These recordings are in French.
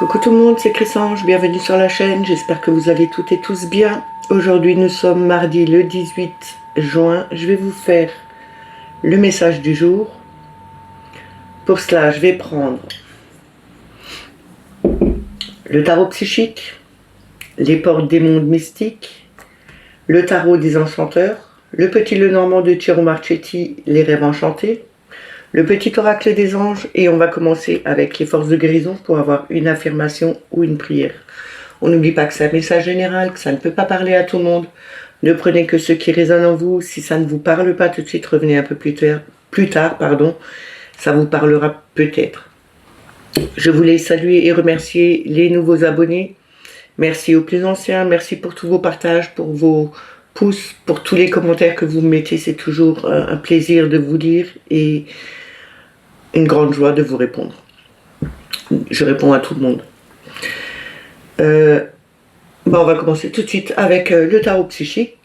Coucou tout le monde, c'est Chrysange, bienvenue sur la chaîne, j'espère que vous allez toutes et tous bien. Aujourd'hui nous sommes mardi le 18 juin, je vais vous faire le message du jour. Pour cela je vais prendre le tarot psychique, les portes des mondes mystiques, le tarot des enchanteurs, le petit Lenormand de Tiro Marchetti, les rêves enchantés, le petit oracle des anges, et on va commencer avec les forces de guérison pour avoir une affirmation ou une prière. On n'oublie pas que c'est un message général, que ça ne peut pas parler à tout le monde. Ne prenez que ce qui résonne en vous. Si ça ne vous parle pas tout de suite, revenez un peu plus tard, ça vous parlera peut-être. Je voulais saluer et remercier les nouveaux abonnés. Merci aux plus anciens, merci pour tous vos partages, pour vos pouces, pour tous les commentaires que vous mettez. C'est toujours un plaisir de vous lire et une grande joie de vous répondre. Je réponds à tout le monde. On va commencer tout de suite avec le tarot psychique,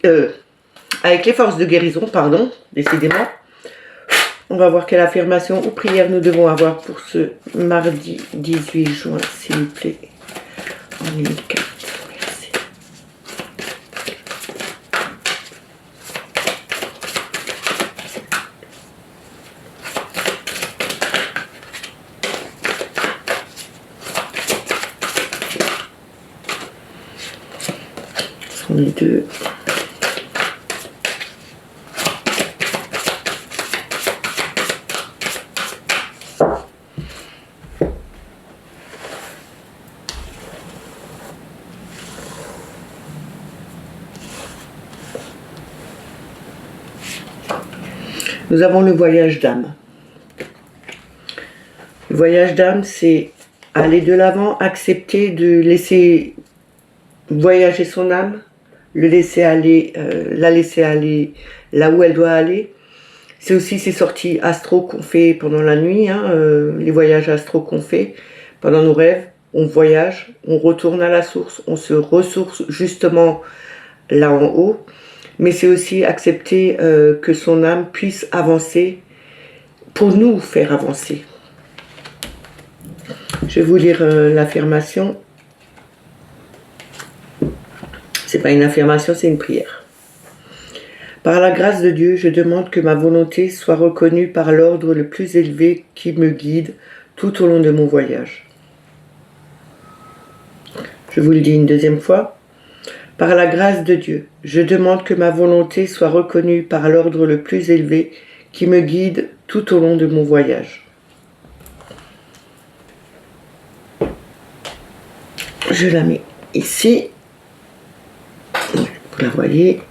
avec les forces de guérison, décidément. On va voir quelle affirmation ou prière nous devons avoir pour ce mardi 18 juin, s'il vous plaît. En une carte. Merci. Ce sont les deux. Nous avons le voyage d'âme. Le voyage d'âme, c'est aller de l'avant, accepter de laisser voyager son âme, la laisser aller là où elle doit aller. C'est aussi ces sorties astro qu'on fait pendant la nuit, les voyages astro qu'on fait pendant nos rêves. On voyage, on retourne à la source, on se ressource justement là en haut. Mais c'est aussi accepter que son âme puisse avancer pour nous faire avancer. Je vais vous lire l'affirmation. C'est pas une affirmation, c'est une prière. Par la grâce de Dieu, je demande que ma volonté soit reconnue par l'ordre le plus élevé qui me guide tout au long de mon voyage. Je vous le dis une deuxième fois. Par la grâce de Dieu, je demande que ma volonté soit reconnue par l'ordre le plus élevé qui me guide tout au long de mon voyage. Je la mets ici, vous la voyez,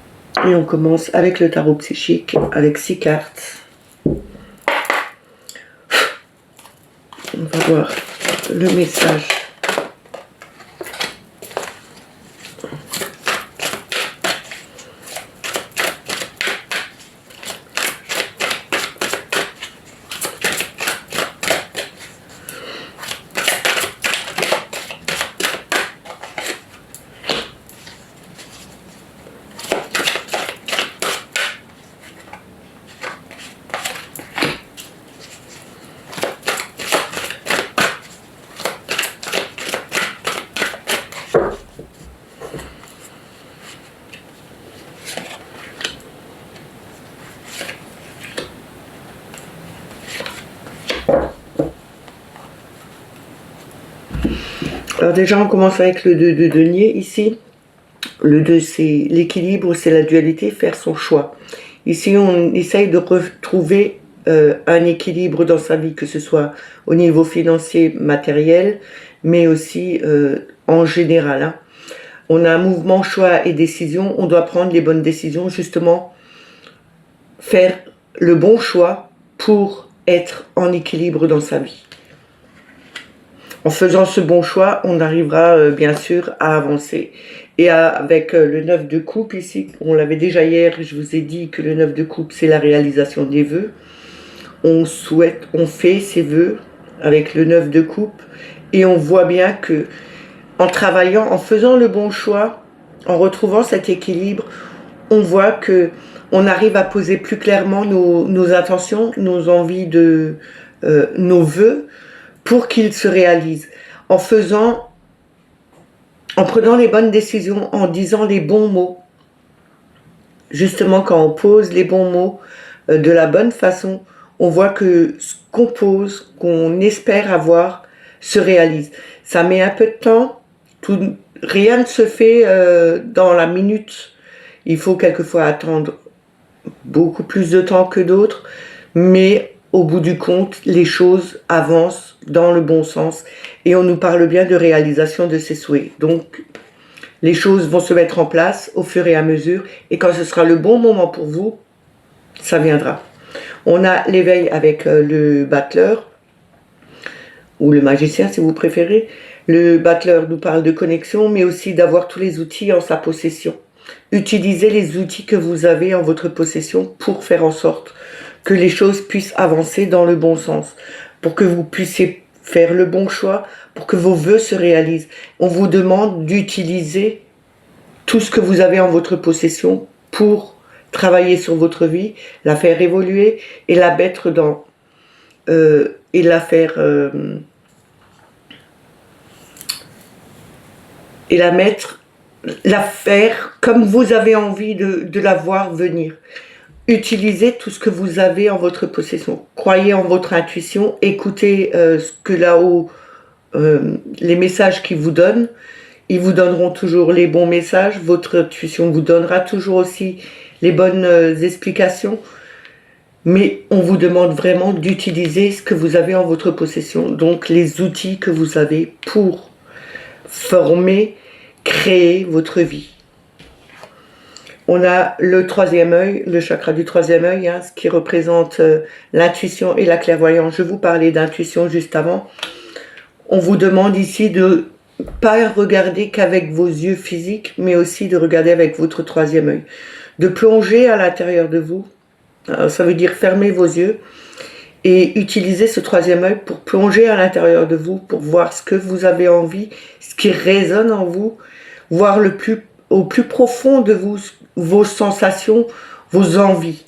et on commence avec le tarot psychique, avec 6 cartes. On va voir le message. Alors déjà on commence avec le 2 de denier ici. Le 2 c'est l'équilibre, c'est la dualité, faire son choix. Ici on essaye de retrouver un équilibre dans sa vie, que ce soit au niveau financier, matériel, mais aussi en général. On a un mouvement choix et décision, on doit prendre les bonnes décisions, justement faire le bon choix pour être en équilibre dans sa vie. En faisant ce bon choix, on arrivera bien sûr à avancer. Et avec le 9 de coupe ici, on l'avait déjà hier, je vous ai dit que le 9 de coupe c'est la réalisation des vœux. On fait ses vœux avec le 9 de coupe et on voit bien que en travaillant, en faisant le bon choix, en retrouvant cet équilibre, on voit que on arrive à poser plus clairement nos intentions, nos envies, nos vœux, pour qu'ils se réalisent. en prenant les bonnes décisions, en disant les bons mots. Justement, quand on pose les bons mots de la bonne façon, on voit que ce qu'on pose, qu'on espère avoir, se réalise. Ça met un peu de temps, rien ne se fait dans la minute. Il faut quelquefois attendre beaucoup plus de temps que d'autres, mais au bout du compte, les choses avancent dans le bon sens et on nous parle bien de réalisation de ses souhaits. Donc, les choses vont se mettre en place au fur et à mesure et quand ce sera le bon moment pour vous, ça viendra. On a l'éveil avec le battleur ou le magicien si vous préférez. Le battleur nous parle de connexion mais aussi d'avoir tous les outils en sa possession. Utilisez les outils que vous avez en votre possession pour faire en sorte que les choses puissent avancer dans le bon sens, pour que vous puissiez faire le bon choix, pour que vos vœux se réalisent. On vous demande d'utiliser tout ce que vous avez en votre possession pour travailler sur votre vie, la faire évoluer et la mettre dans... et la faire... et la faire comme vous avez envie de la voir venir. Utilisez tout ce que vous avez en votre possession. Croyez en votre intuition, écoutez ce que là-haut, les messages qu'ils vous donnent. Ils vous donneront toujours les bons messages. Votre intuition vous donnera toujours aussi les bonnes explications. Mais on vous demande vraiment d'utiliser ce que vous avez en votre possession. Donc les outils que vous avez pour former, créer votre vie. On a le troisième œil, le chakra du troisième œil, ce qui représente l'intuition et la clairvoyance. Je vous parlais d'intuition juste avant. On vous demande ici de pas regarder qu'avec vos yeux physiques, mais aussi de regarder avec votre troisième œil. De plonger à l'intérieur de vous. Alors, ça veut dire fermer vos yeux et utiliser ce troisième œil pour plonger à l'intérieur de vous, pour voir ce que vous avez envie, ce qui résonne en vous, voir au plus profond de vous, vos sensations, vos envies.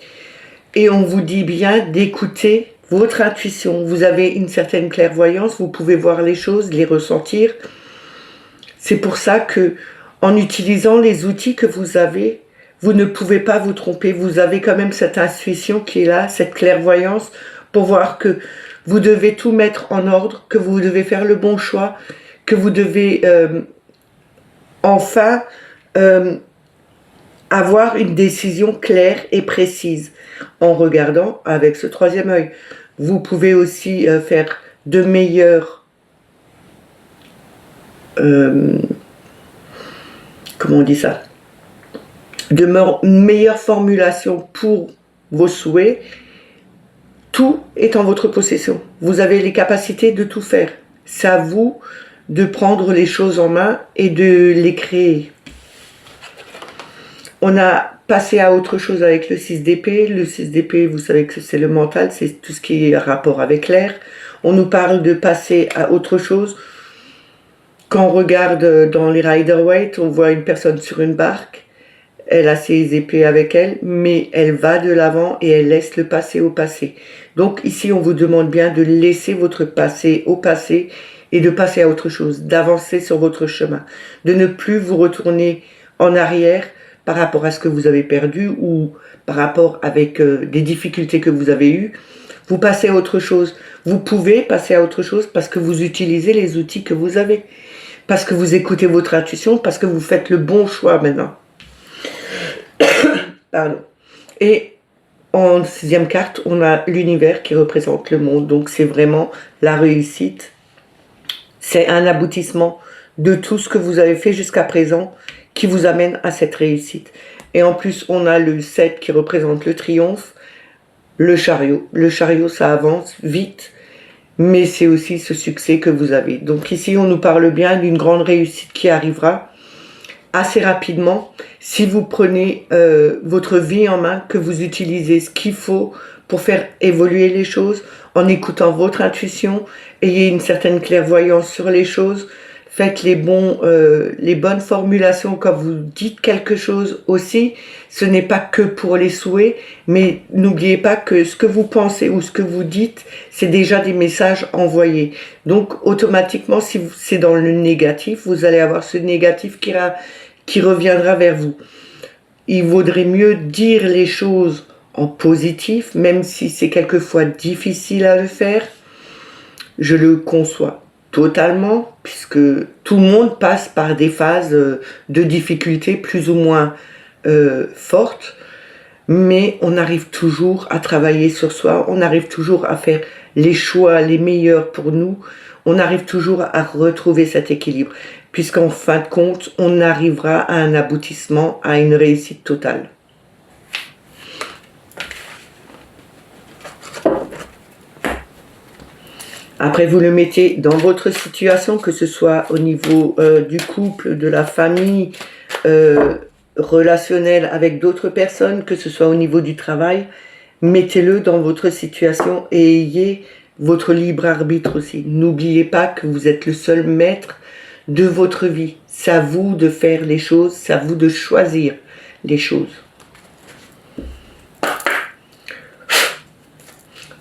Et on vous dit bien d'écouter votre intuition. Vous avez une certaine clairvoyance, vous pouvez voir les choses, les ressentir. C'est pour ça que, en utilisant les outils que vous avez, vous ne pouvez pas vous tromper. Vous avez quand même cette intuition qui est là, cette clairvoyance, pour voir que vous devez tout mettre en ordre, que vous devez faire le bon choix, que vous devez enfin avoir une décision claire et précise en regardant avec ce troisième œil. Vous pouvez aussi faire de meilleures comment on dit ça, de meilleures formulations pour vos souhaits. Tout est en votre possession. Vous avez les capacités de tout faire. C'est à vous de prendre les choses en main et de les créer. On a passé à autre chose avec le 6 d'épée. Le 6 d'épée, vous savez que c'est le mental, c'est tout ce qui est rapport avec l'air. On nous parle de passer à autre chose. Quand on regarde dans les Rider-Waite, on voit une personne sur une barque. Elle a ses épées avec elle, mais elle va de l'avant et elle laisse le passé au passé. Donc ici, on vous demande bien de laisser votre passé au passé et de passer à autre chose, d'avancer sur votre chemin, de ne plus vous retourner en arrière par rapport à ce que vous avez perdu ou par rapport avec des difficultés que vous avez eues. Vous passez à autre chose. Vous pouvez passer à autre chose parce que vous utilisez les outils que vous avez, parce que vous écoutez votre intuition, parce que vous faites le bon choix maintenant. Pardon. Et en 6e carte, on a l'univers qui représente le monde. Donc c'est vraiment la réussite. C'est un aboutissement de tout ce que vous avez fait jusqu'à présent qui vous amène à cette réussite. Et en plus, on a le 7 qui représente le triomphe, le chariot. Le chariot, ça avance vite, mais c'est aussi ce succès que vous avez. Donc ici, on nous parle bien d'une grande réussite qui arrivera assez rapidement si vous prenez votre vie en main, que vous utilisez ce qu'il faut pour faire évoluer les choses en écoutant votre intuition, ayez une certaine clairvoyance sur les choses, faites les bonnes formulations quand vous dites quelque chose aussi. Ce n'est pas que pour les souhaits, mais n'oubliez pas que ce que vous pensez ou ce que vous dites, c'est déjà des messages envoyés. Donc automatiquement, si c'est dans le négatif, vous allez avoir ce négatif qui reviendra vers vous. Il vaudrait mieux dire les choses en positif, même si c'est quelquefois difficile à le faire. Je le conçois totalement, puisque tout le monde passe par des phases de difficultés plus ou moins fortes, mais on arrive toujours à travailler sur soi, on arrive toujours à faire les choix les meilleurs pour nous, on arrive toujours à retrouver cet équilibre, puisqu'en fin de compte, on arrivera à un aboutissement, à une réussite totale. Après, vous le mettez dans votre situation, que ce soit au niveau du couple, de la famille, relationnel avec d'autres personnes, que ce soit au niveau du travail. Mettez-le dans votre situation et ayez votre libre arbitre aussi. N'oubliez pas que vous êtes le seul maître de votre vie. C'est à vous de faire les choses, c'est à vous de choisir les choses.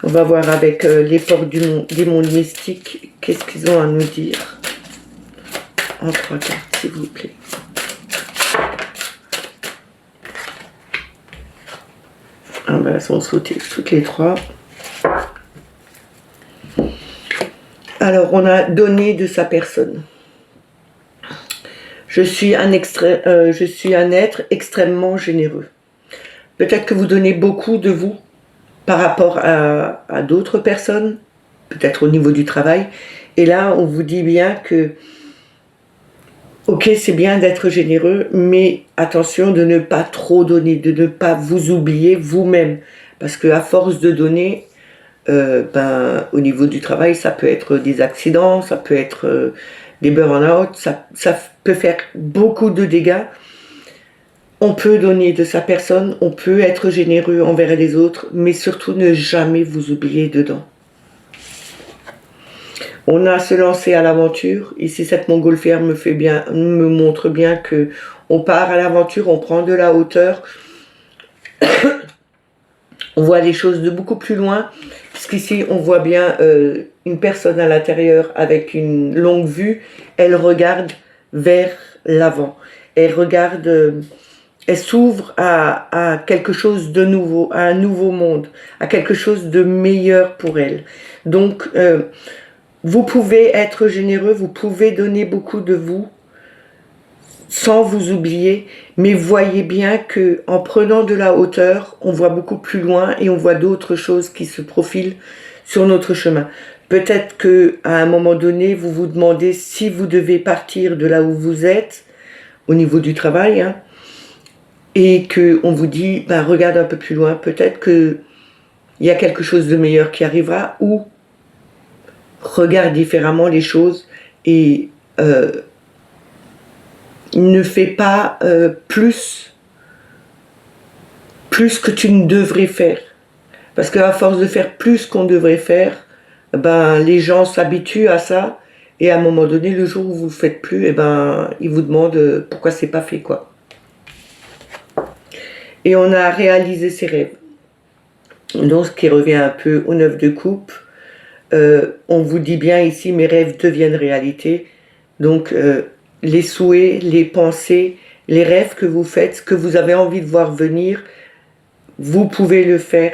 On va voir avec les portes des mondes mystiques, qu'est-ce qu'ils ont à nous dire. En 3 cartes, s'il vous plaît. Ah ben, elles sont sautées toutes les 3. Alors, on a donné de sa personne. Je suis un être extrêmement généreux. Peut-être que vous donnez beaucoup de vous par rapport à d'autres personnes, peut-être au niveau du travail. Et là, on vous dit bien que, ok, c'est bien d'être généreux, mais attention de ne pas trop donner, de ne pas vous oublier vous-même. Parce qu'à force de donner, au niveau du travail, ça peut être des accidents, ça peut être des burn-out, ça peut faire beaucoup de dégâts. On peut donner de sa personne, on peut être généreux envers les autres, mais surtout ne jamais vous oublier dedans. On a se lancer à l'aventure. Ici, cette montgolfière me montre bien que on part à l'aventure, on prend de la hauteur, on voit les choses de beaucoup plus loin, puisqu'ici, on voit bien une personne à l'intérieur avec une longue vue, elle regarde vers l'avant, elle regarde... Elle s'ouvre à quelque chose de nouveau, à un nouveau monde, à quelque chose de meilleur pour elle. Donc, vous pouvez être généreux, vous pouvez donner beaucoup de vous, sans vous oublier, mais voyez bien que en prenant de la hauteur, on voit beaucoup plus loin et on voit d'autres choses qui se profilent sur notre chemin. Peut-être que à un moment donné, vous vous demandez si vous devez partir de là où vous êtes, au niveau du travail, hein, et qu'on vous dit, regarde un peu plus loin, peut-être qu'il y a quelque chose de meilleur qui arrivera, ou regarde différemment les choses et ne fais pas plus que tu ne devrais faire. Parce qu'à force de faire plus qu'on devrait faire, les gens s'habituent à ça, et à un moment donné, le jour où vous ne le faites plus, ils vous demandent pourquoi c'est pas fait, quoi. Et on a réalisé ses rêves. Donc, ce qui revient un peu au 9 de coupe. On vous dit bien ici, mes rêves deviennent réalité. Donc, les souhaits, les pensées, les rêves que vous faites, ce que vous avez envie de voir venir, vous pouvez le faire.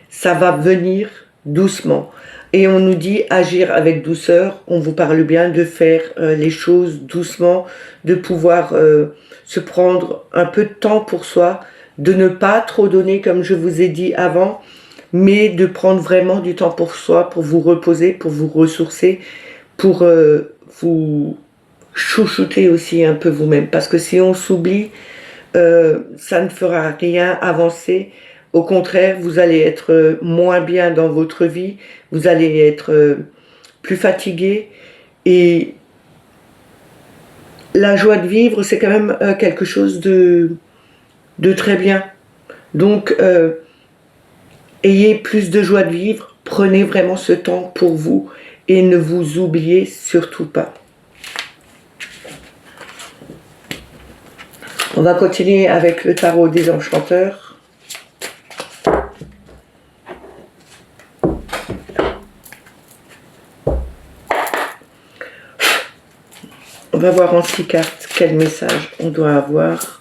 Ça va venir doucement. Et on nous dit agir avec douceur. On vous parle bien de faire les choses doucement, de pouvoir se prendre un peu de temps pour soi, de ne pas trop donner comme je vous ai dit avant, mais de prendre vraiment du temps pour soi, pour vous reposer, pour vous ressourcer, pour vous chouchouter aussi un peu vous-même. Parce que si on s'oublie, ça ne fera rien avancer. Au contraire, vous allez être moins bien dans votre vie, vous allez être plus fatigué. Et la joie de vivre, c'est quand même quelque chose de très bien. Donc, ayez plus de joie de vivre, prenez vraiment ce temps pour vous et ne vous oubliez surtout pas. On va continuer avec le tarot des enchanteurs. On va voir en 6 cartes quel message on doit avoir.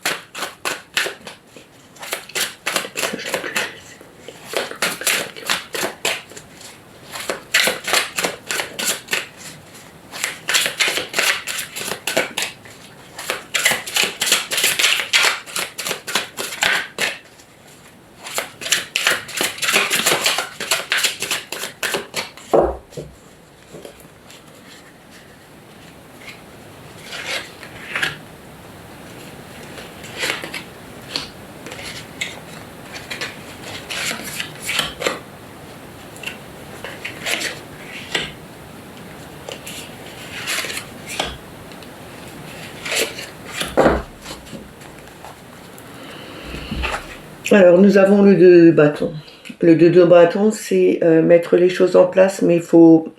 Alors, nous avons le 2 de bâton. Le 2 de bâton, c'est mettre les choses en place, mais il faut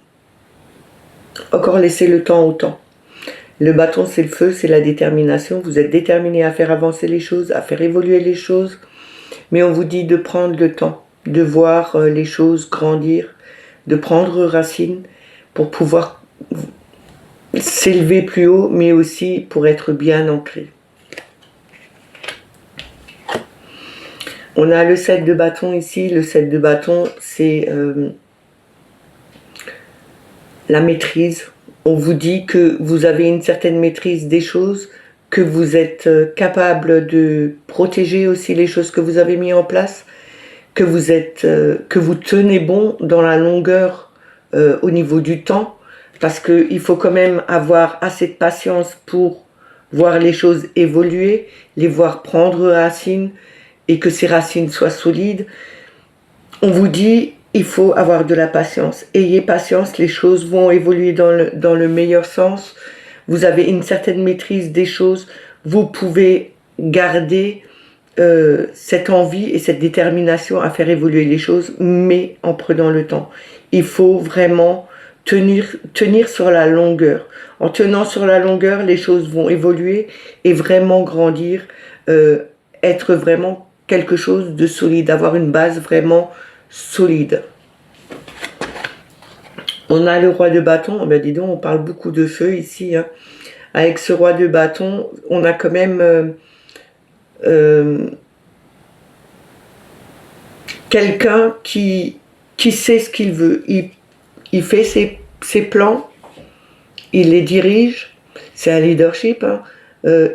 encore laisser le temps au temps. Le bâton, c'est le feu, c'est la détermination. Vous êtes déterminé à faire avancer les choses, à faire évoluer les choses, mais on vous dit de prendre le temps, de voir les choses grandir, de prendre racine pour pouvoir s'élever plus haut, mais aussi pour être bien ancré. On a le 7 de bâton ici. Le 7 de bâton, c'est la maîtrise. On vous dit que vous avez une certaine maîtrise des choses, que vous êtes capable de protéger aussi les choses que vous avez mis en place, que vous tenez bon dans la longueur au niveau du temps, parce qu'il faut quand même avoir assez de patience pour voir les choses évoluer, les voir prendre racine, et que ces racines soient solides. On vous dit, il faut avoir de la patience. Ayez patience, les choses vont évoluer dans le meilleur sens. Vous avez une certaine maîtrise des choses. Vous pouvez garder cette envie et cette détermination à faire évoluer les choses, mais en prenant le temps. Il faut vraiment tenir sur la longueur. En tenant sur la longueur, les choses vont évoluer et vraiment grandir, être vraiment quelque chose de solide, avoir une base vraiment solide. On a le roi de bâton. Ben dis donc, on parle beaucoup de feu ici, hein. Avec ce roi de bâton, on a quand même quelqu'un qui sait ce qu'il veut. Il fait ses plans, il les dirige, c'est un leadership, hein.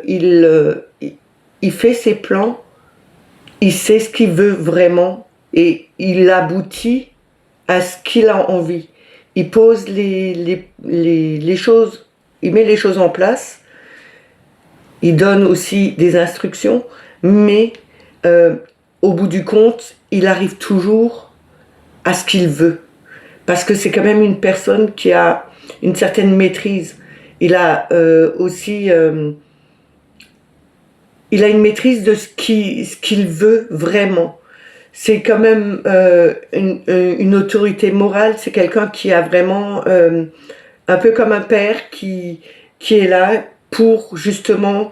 Il fait ses plans, il sait ce qu'il veut vraiment et il aboutit à ce qu'il a envie. Il pose les choses, il met les choses en place, il donne aussi des instructions, mais au bout du compte, il arrive toujours à ce qu'il veut. Parce que c'est quand même une personne qui a une certaine maîtrise. Il a aussi... il a une maîtrise de ce qu'il veut vraiment. C'est quand même une autorité morale, c'est quelqu'un qui a vraiment, un peu comme un père qui est là pour justement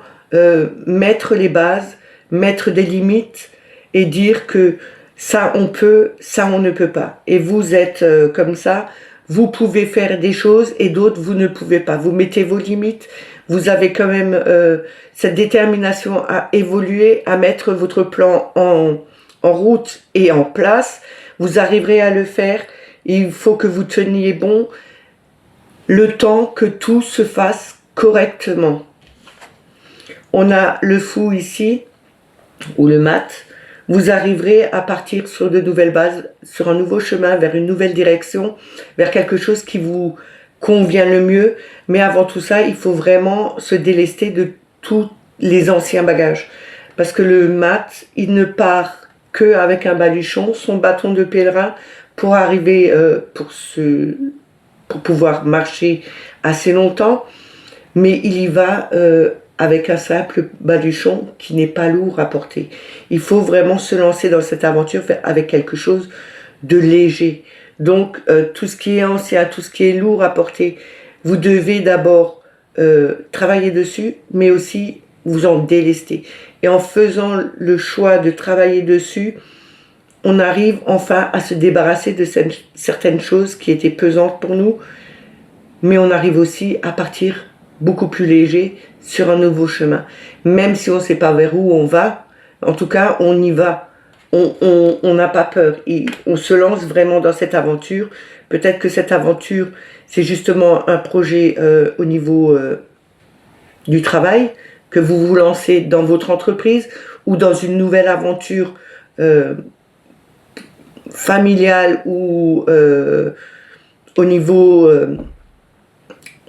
mettre les bases, mettre des limites et dire que ça on peut, ça on ne peut pas. Et vous êtes comme ça, vous pouvez faire des choses et d'autres vous ne pouvez pas. Vous mettez vos limites, vous avez quand même cette détermination à évoluer, à mettre votre plan en route et en place. Vous arriverez à le faire. Il faut que vous teniez bon le temps que tout se fasse correctement. On a le fou ici, ou le mat. Vous arriverez à partir sur de nouvelles bases, sur un nouveau chemin, vers une nouvelle direction, vers quelque chose qui vous convient le mieux. Mais avant tout ça, il faut vraiment se délester de tous les anciens bagages. Parce que le mat, il ne part qu'avec un baluchon, son bâton de pèlerin, pour arriver, pour pouvoir marcher assez longtemps. Mais il y va avec un simple baluchon qui n'est pas lourd à porter. Il faut vraiment se lancer dans cette aventure avec quelque chose de léger. Donc, tout ce qui est ancien, tout ce qui est lourd à porter, vous devez d'abord travailler dessus, mais aussi vous en délester. Et en faisant le choix de travailler dessus, on arrive enfin à se débarrasser de certaines choses qui étaient pesantes pour nous, mais on arrive aussi à partir beaucoup plus léger sur un nouveau chemin. Même si on ne sait pas vers où on va, en tout cas, on y va. On n'a pas peur. On se lance vraiment dans cette aventure. Peut-être que cette aventure, c'est justement un projet au niveau du travail, que vous vous lancez dans votre entreprise ou dans une nouvelle aventure familiale ou au niveau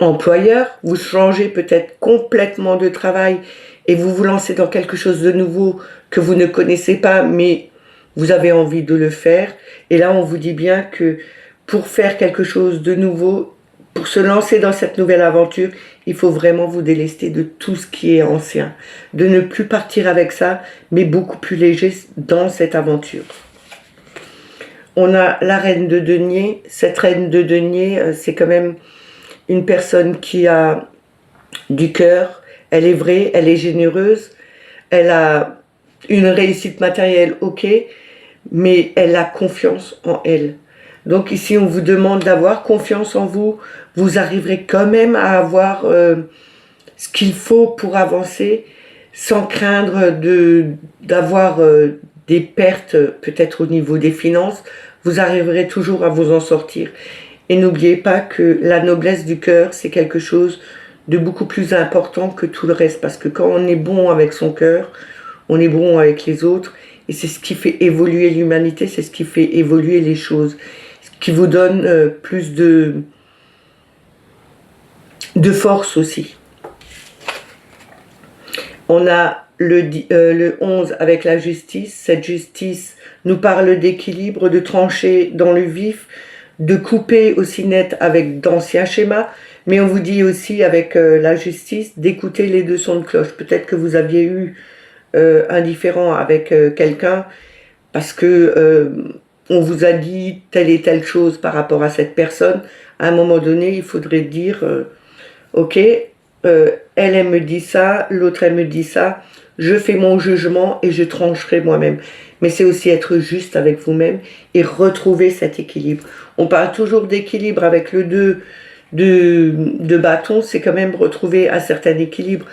employeur. Vous changez peut-être complètement de travail et vous vous lancez dans quelque chose de nouveau que vous ne connaissez pas, mais vous avez envie de le faire. Et là, on vous dit bien que pour faire quelque chose de nouveau, pour se lancer dans cette nouvelle aventure, il faut vraiment vous délester de tout ce qui est ancien. De ne plus partir avec ça, mais beaucoup plus léger dans cette aventure. On a la reine de denier. Cette reine de denier, c'est quand même une personne qui a du cœur. Elle est vraie, elle est généreuse. Elle a une réussite matérielle, ok, mais elle a confiance en elle. Donc ici, on vous demande d'avoir confiance en vous. Vous arriverez quand même à avoir ce qu'il faut pour avancer sans craindre d'avoir des pertes peut-être au niveau des finances. Vous arriverez toujours à vous en sortir. Et n'oubliez pas que la noblesse du cœur, c'est quelque chose de beaucoup plus important que tout le reste. Parce que quand on est bon avec son cœur, on est bon avec les autres. Et c'est ce qui fait évoluer l'humanité, c'est ce qui fait évoluer les choses. Ce qui vous donne plus de force aussi. On a le 11 avec la justice. Cette justice nous parle d'équilibre, de trancher dans le vif, de couper aussi net avec d'anciens schémas, mais on vous dit aussi avec la justice d'écouter les deux sons de cloche. Peut-être que vous aviez eu un différend avec quelqu'un parce que on vous a dit telle et telle chose par rapport à cette personne. À un moment donné, il faudrait dire ok, elle me dit ça, l'autre elle me dit ça, je fais mon jugement et je trancherai moi-même. Mais c'est aussi être juste avec vous-même et retrouver cet équilibre. On parle toujours d'équilibre avec le 2 de bâton, c'est quand même retrouver un certain équilibre,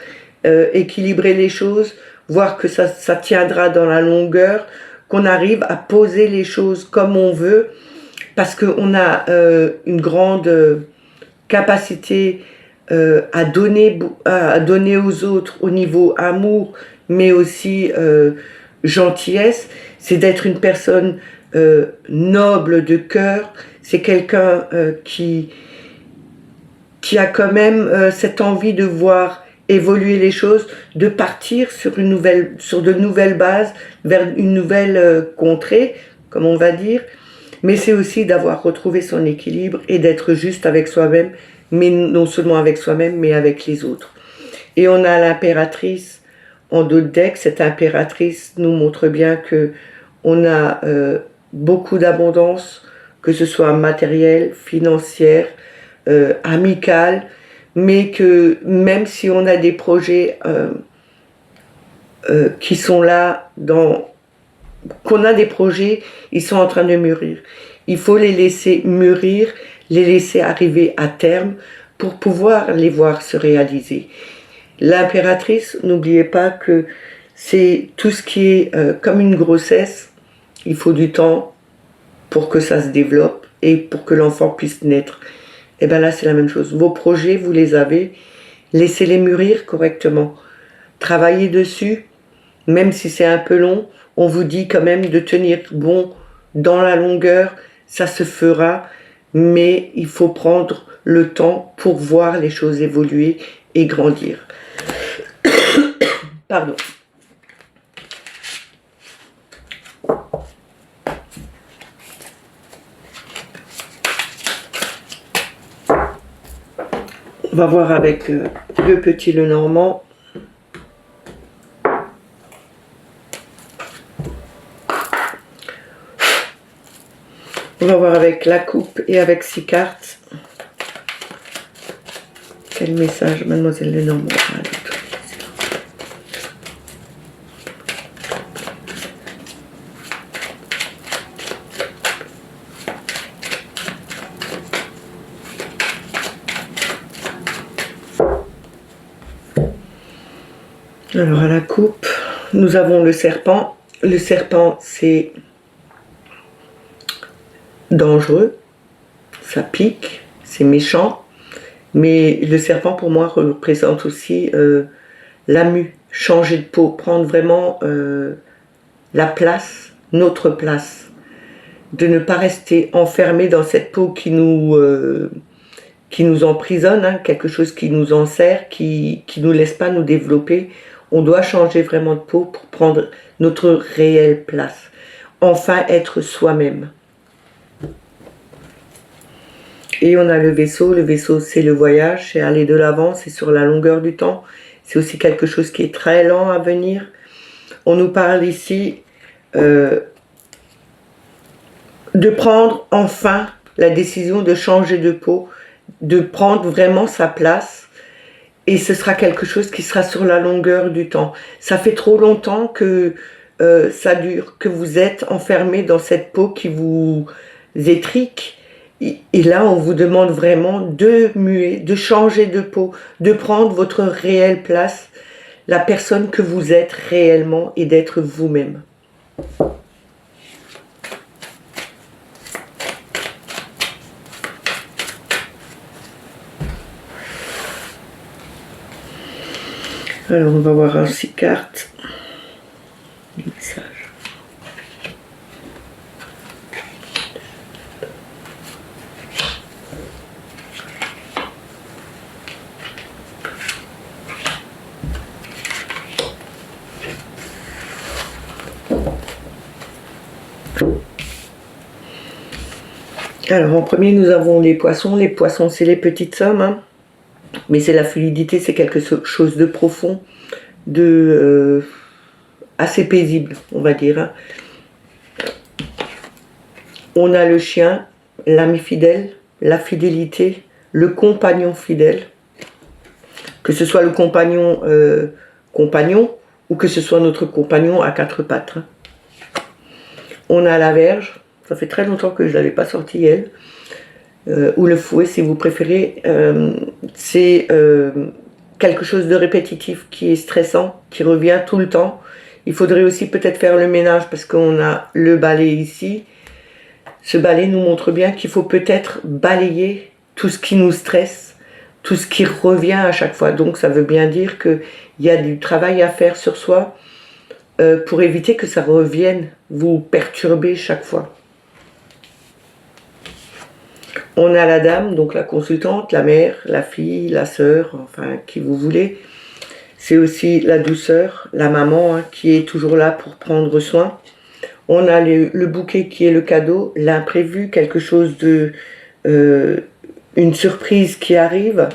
équilibrer les choses, voir que ça tiendra dans la longueur, qu'on arrive à poser les choses comme on veut, parce qu'on a une grande capacité à donner aux autres au niveau amour, mais aussi gentillesse. C'est d'être une personne noble de cœur. C'est quelqu'un qui a quand même cette envie de voir évoluer les choses, de partir sur de nouvelles bases, vers une nouvelle contrée, comme on va dire. Mais c'est aussi d'avoir retrouvé son équilibre et d'être juste avec soi-même, mais non seulement avec soi-même, mais avec les autres. Et on a l'impératrice en dos de deck. Cette impératrice nous montre bien que on a beaucoup d'abondance, que ce soit matérielle, financière, amicale, mais que même si on a des projets qui sont là, qu'on a des projets, ils sont en train de mûrir. Il faut les laisser mûrir, les laisser arriver à terme pour pouvoir les voir se réaliser. L'impératrice, n'oubliez pas que c'est tout ce qui est comme une grossesse. Il faut du temps pour que ça se développe et pour que l'enfant puisse naître. Et bien là, c'est la même chose. Vos projets, vous les avez, laissez-les mûrir correctement. Travaillez dessus, même si c'est un peu long, on vous dit quand même de tenir bon dans la longueur, ça se fera, mais il faut prendre le temps pour voir les choses évoluer et grandir. Pardon. On va voir avec le petit Lenormand. On va voir avec la coupe et avec 6 cartes. Quel message, mademoiselle Lenormand? Alors à la coupe, nous avons le serpent. Le serpent, c'est dangereux, ça pique, c'est méchant. Mais le serpent, pour moi, représente aussi la mue, changer de peau, prendre vraiment la place, notre place. De ne pas rester enfermé dans cette peau qui nous emprisonne, hein, quelque chose qui nous enserre, qui nous laisse pas nous développer. On doit changer vraiment de peau pour prendre notre réelle place. Enfin être soi-même. Et on a le vaisseau c'est le voyage, c'est aller de l'avant, c'est sur la longueur du temps. C'est aussi quelque chose qui est très lent à venir. On nous parle ici de prendre enfin la décision de changer de peau, de prendre vraiment sa place. Et ce sera quelque chose qui sera sur la longueur du temps. Ça fait trop longtemps que ça dure, que vous êtes enfermé dans cette peau qui vous étrique. Et là, on vous demande vraiment de muer, de changer de peau, de prendre votre réelle place, la personne que vous êtes réellement et d'être vous-même. Alors, on va voir un 6 cartes. Message. Alors, en premier, nous avons les poissons. Les poissons, c'est les petites sommes, hein. Mais c'est la fluidité, c'est quelque chose de profond, de assez paisible, on va dire. Hein. On a le chien, l'ami fidèle, la fidélité, le compagnon fidèle. Que ce soit le compagnon ou que ce soit notre compagnon à quatre pattes. Hein. On a la verge, ça fait très longtemps que je ne l'avais pas sortie elle. Ou le fouet si vous préférez, c'est quelque chose de répétitif qui est stressant, qui revient tout le temps. Il faudrait aussi peut-être faire le ménage parce qu'on a le balai ici. Ce balai nous montre bien qu'il faut peut-être balayer tout ce qui nous stresse, tout ce qui revient à chaque fois. Donc ça veut bien dire qu'il y a du travail à faire sur soi pour éviter que ça revienne vous perturber chaque fois. On a la dame, donc la consultante, la mère, la fille, la sœur, enfin qui vous voulez. C'est aussi la douceur, la maman, hein, qui est toujours là pour prendre soin. On a le bouquet qui est le cadeau, l'imprévu, quelque chose de... une surprise qui arrive.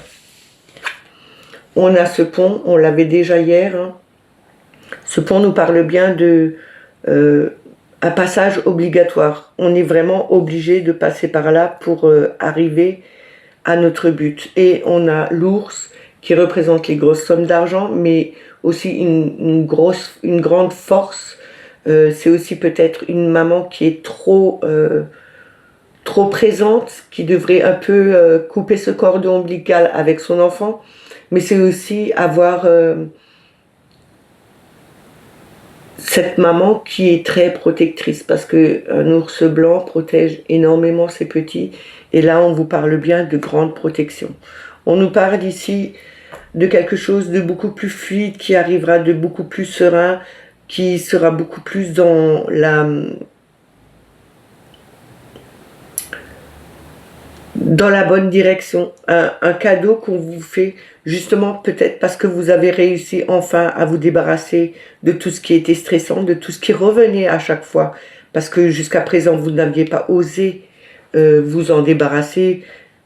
On a ce pont, on l'avait déjà hier. Hein. Ce pont nous parle bien de... un passage obligatoire. On est vraiment obligé de passer par là pour arriver à notre but. Et on a l'ours qui représente les grosses sommes d'argent, mais aussi une grande force. C'est aussi peut-être une maman qui est trop présente, qui devrait un peu couper ce cordon ombilical avec son enfant. Mais c'est aussi avoir... cette maman qui est très protectrice parce qu'un ours blanc protège énormément ses petits et là on vous parle bien de grande protection. On nous parle ici de quelque chose de beaucoup plus fluide qui arrivera, de beaucoup plus serein, qui sera beaucoup plus dans la bonne direction, un cadeau qu'on vous fait justement peut-être parce que vous avez réussi enfin à vous débarrasser de tout ce qui était stressant, de tout ce qui revenait à chaque fois, parce que jusqu'à présent vous n'aviez pas osé vous en débarrasser,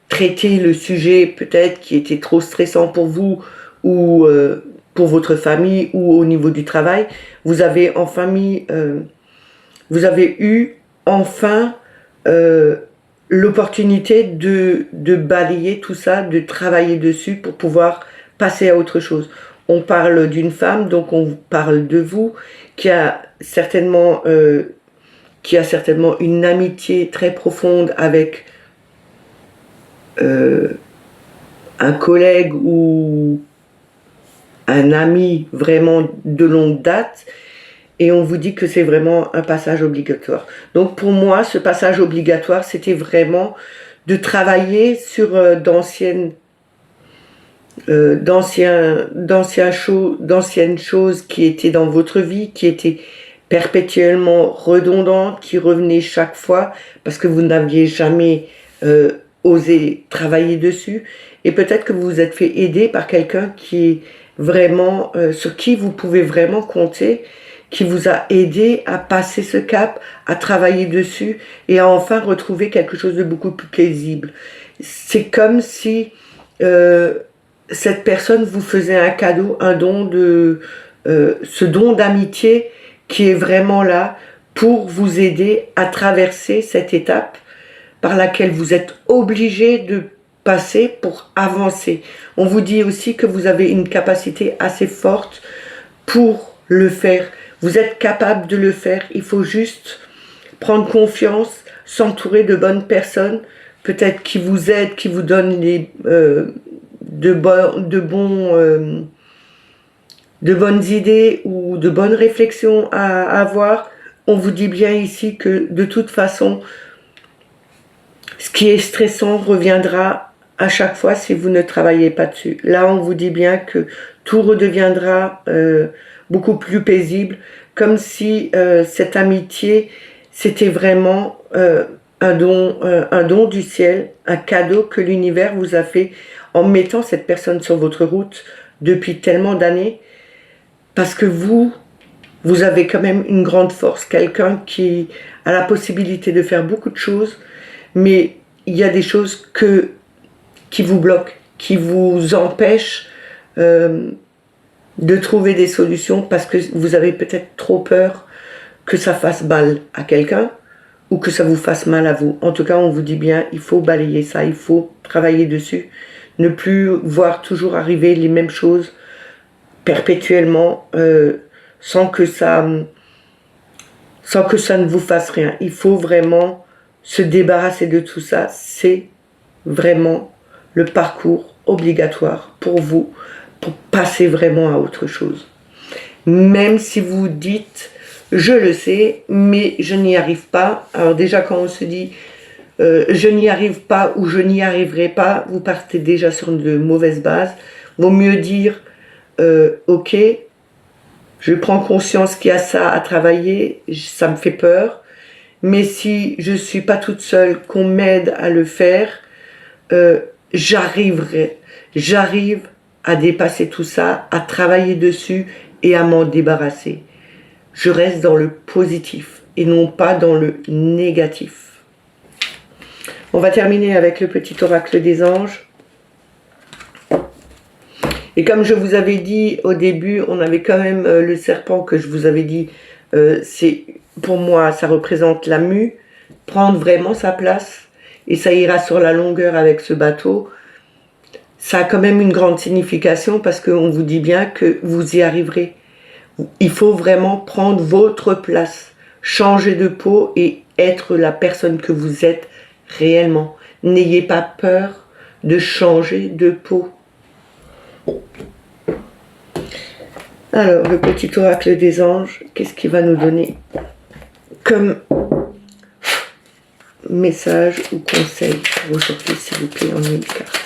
traiter le sujet peut-être qui était trop stressant pour vous ou pour votre famille ou au niveau du travail. Vous avez enfin vous avez eu enfin l'opportunité de balayer tout ça, de travailler dessus pour pouvoir passer à autre chose. On parle d'une femme, donc on parle de vous, qui a certainement une amitié très profonde avec un collègue ou un ami vraiment de longue date, et on vous dit que c'est vraiment un passage obligatoire. Donc pour moi, ce passage obligatoire, c'était vraiment de travailler sur d'anciennes choses qui étaient dans votre vie, qui étaient perpétuellement redondantes, qui revenaient chaque fois parce que vous n'aviez jamais osé travailler dessus. Et peut-être que vous vous êtes fait aider par quelqu'un qui est vraiment, sur qui vous pouvez vraiment compter, qui vous a aidé à passer ce cap, à travailler dessus et à enfin retrouver quelque chose de beaucoup plus paisible. C'est comme si cette personne vous faisait un cadeau, un don ce don d'amitié qui est vraiment là pour vous aider à traverser cette étape par laquelle vous êtes obligé de passer pour avancer. On vous dit aussi que vous avez une capacité assez forte pour le faire. Vous êtes capable de le faire. Il faut juste prendre confiance, s'entourer de bonnes personnes, peut-être qui vous aident, qui vous donnent de bonnes idées ou de bonnes réflexions à avoir. On vous dit bien ici que de toute façon, ce qui est stressant reviendra à chaque fois si vous ne travaillez pas dessus. Là, on vous dit bien que tout redeviendra beaucoup plus paisible, comme si cette amitié, c'était vraiment un don du ciel, un cadeau que l'univers vous a fait en mettant cette personne sur votre route depuis tellement d'années, parce que vous avez quand même une grande force, quelqu'un qui a la possibilité de faire beaucoup de choses, mais il y a des choses qui vous bloquent, qui vous empêchent de trouver des solutions parce que vous avez peut-être trop peur que ça fasse mal à quelqu'un ou que ça vous fasse mal à vous. En tout cas, on vous dit bien, il faut balayer ça, il faut travailler dessus, ne plus voir toujours arriver les mêmes choses perpétuellement sans que ça ne vous fasse rien. Il faut vraiment se débarrasser de tout ça. C'est vraiment le parcours obligatoire pour vous, pour passer vraiment à autre chose. Même si vous dites, je le sais, mais je n'y arrive pas. Alors déjà, quand on se dit, je n'y arrive pas ou je n'y arriverai pas, vous partez déjà sur de mauvaises bases. Vaut mieux dire, ok, je prends conscience qu'il y a ça à travailler, ça me fait peur, mais si je ne suis pas toute seule, qu'on m'aide à le faire, j'arrive à dépasser tout ça, à travailler dessus et à m'en débarrasser. Je reste dans le positif et non pas dans le négatif. On va terminer avec le petit oracle des anges. Et comme je vous avais dit au début, on avait quand même le serpent que je vous avais dit, pour moi, ça représente la mue, prendre vraiment sa place, et ça ira sur la longueur avec ce bateau. Ça a quand même une grande signification parce qu'on vous dit bien que vous y arriverez. Il faut vraiment prendre votre place, changer de peau et être la personne que vous êtes réellement. N'ayez pas peur de changer de peau. Alors, le petit oracle des anges, qu'est-ce qu'il va nous donner comme message ou conseil pour aujourd'hui, s'il vous plaît, en une carte?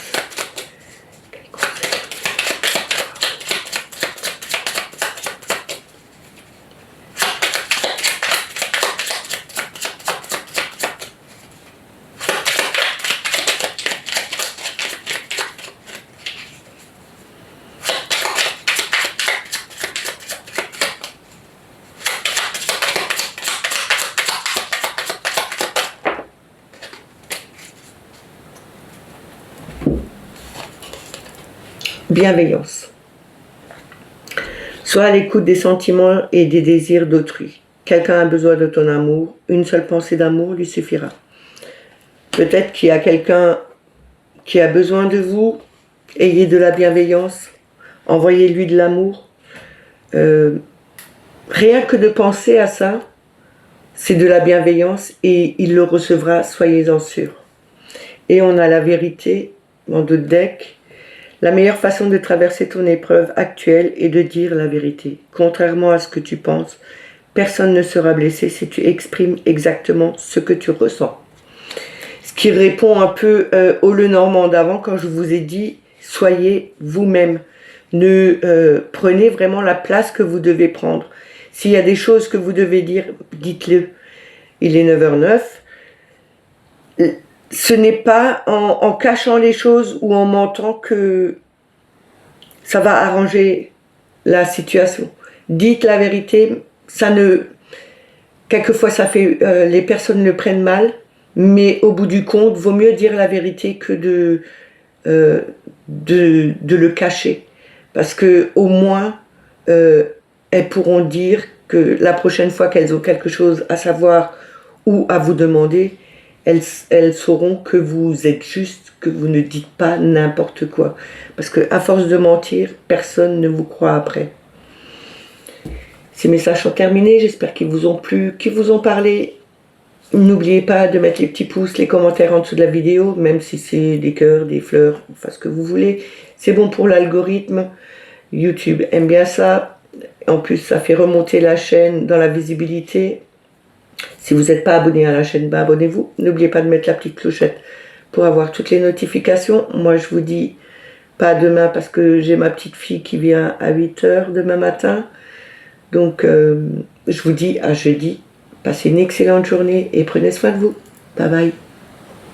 Bienveillance. Sois à l'écoute des sentiments et des désirs d'autrui. Quelqu'un a besoin de ton amour, une seule pensée d'amour lui suffira. Peut-être qu'il y a quelqu'un qui a besoin de vous, ayez de la bienveillance, envoyez-lui de l'amour. Rien que de penser à ça, c'est de la bienveillance et il le recevra, soyez-en sûrs. Et on a la vérité dans d'autres decks. La meilleure façon de traverser ton épreuve actuelle est de dire la vérité. Contrairement à ce que tu penses, personne ne sera blessé si tu exprimes exactement ce que tu ressens. Ce qui répond un peu au Lenormand d'avant quand je vous ai dit « Soyez vous-même ». Prenez vraiment la place que vous devez prendre. S'il y a des choses que vous devez dire, dites-le. Il est 9h09. Ce n'est pas en cachant les choses ou en mentant que ça va arranger la situation. Dites la vérité, quelquefois ça fait, les personnes le prennent mal, mais au bout du compte, vaut mieux dire la vérité que de le cacher. Parce que au moins, elles pourront dire que la prochaine fois qu'elles ont quelque chose à savoir ou à vous demander, elles sauront que vous êtes juste, que vous ne dites pas n'importe quoi. Parce qu'à force de mentir, personne ne vous croit après. Ces messages sont terminés, j'espère qu'ils vous ont plu, qu'ils vous ont parlé. N'oubliez pas de mettre les petits pouces, les commentaires en dessous de la vidéo, même si c'est des cœurs, des fleurs, enfin ce que vous voulez. C'est bon pour l'algorithme. YouTube aime bien ça. En plus, ça fait remonter la chaîne dans la visibilité. Si vous n'êtes pas abonné à la chaîne, bah abonnez-vous. N'oubliez pas de mettre la petite clochette pour avoir toutes les notifications. Moi, je vous dis pas demain parce que j'ai ma petite fille qui vient à 8h demain matin. Donc, je vous dis à jeudi. Passez une excellente journée et prenez soin de vous. Bye bye.